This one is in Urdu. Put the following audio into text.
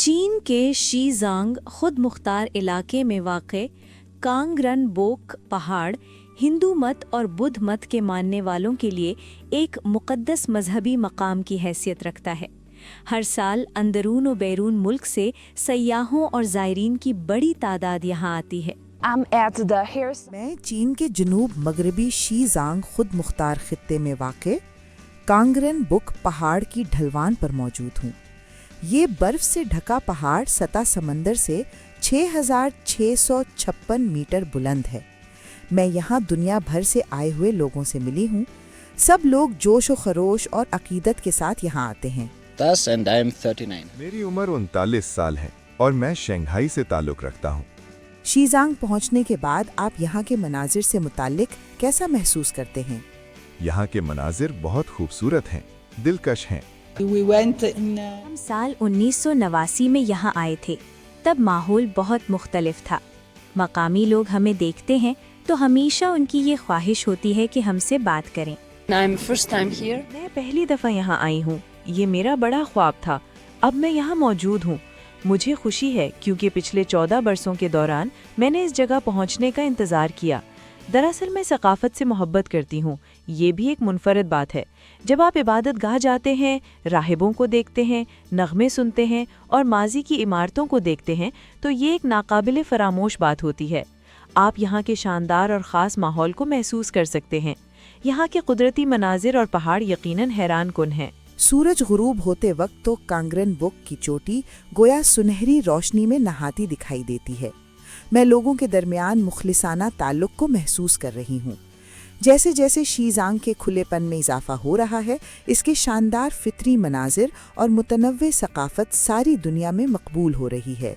چین کے شیزانگ خود مختار علاقے میں واقع کانگرن بوک پہاڑ ہندو مت اور بدھ مت کے ماننے والوں کے لیے ایک مقدس مذہبی مقام کی حیثیت رکھتا ہے۔ ہر سال اندرون و بیرون ملک سے سیاحوں اور زائرین کی بڑی تعداد یہاں آتی ہے۔ میں چین کے جنوب مغربی شیزانگ خود مختار خطے میں واقع کانگرن بک پہاڑ کی ڈھلوان پر موجود ہوں۔ یہ برف سے ڈھکا پہاڑ سطح سمندر سے 6656 میٹر بلند ہے۔ میں یہاں دنیا بھر سے آئے ہوئے لوگوں سے ملی ہوں۔ سب لوگ جوش و خروش اور عقیدت کے ساتھ یہاں آتے ہیں۔ میری عمر 39 سال ہے اور میں شنگھائی سے تعلق رکھتا ہوں۔ شیزانگ پہنچنے کے بعد آپ یہاں کے مناظر سے متعلق کیسا محسوس کرتے ہیں؟ یہاں کے مناظر بہت خوبصورت ہیں، دلکش ہیں۔ ہم سال 1989 میں یہاں آئے تھے، تب ماحول بہت مختلف تھا۔ مقامی لوگ ہمیں دیکھتے ہیں تو ہمیشہ ان کی یہ خواہش ہوتی ہے کہ ہم سے بات کریں۔ میں پہلی دفعہ یہاں آئی ہوں، یہ میرا بڑا خواب تھا، اب میں یہاں موجود ہوں۔ مجھے خوشی ہے کیونکہ پچھلے 14 برسوں کے دوران میں نے اس جگہ پہنچنے کا انتظار کیا۔ دراصل میں ثقافت سے محبت کرتی ہوں، یہ بھی ایک منفرد بات ہے۔ جب آپ عبادت گاہ جاتے ہیں، راہبوں کو دیکھتے ہیں، نغمے سنتے ہیں اور ماضی کی عمارتوں کو دیکھتے ہیں تو یہ ایک ناقابل فراموش بات ہوتی ہے۔ آپ یہاں کے شاندار اور خاص ماحول کو محسوس کر سکتے ہیں۔ یہاں کے قدرتی مناظر اور پہاڑ یقیناً حیران کن ہیں۔ سورج غروب ہوتے وقت تو کانگرن بک کی چوٹی گویا سنہری روشنی میں نہاتی دکھائی دیتی ہے۔ میں لوگوں کے درمیان مخلصانہ تعلق کو محسوس کر رہی ہوں۔ جیسے جیسے شیزانگ کے کھلے پن میں اضافہ ہو رہا ہے، اس کے شاندار فطری مناظر اور متنوع ثقافت ساری دنیا میں مقبول ہو رہی ہے۔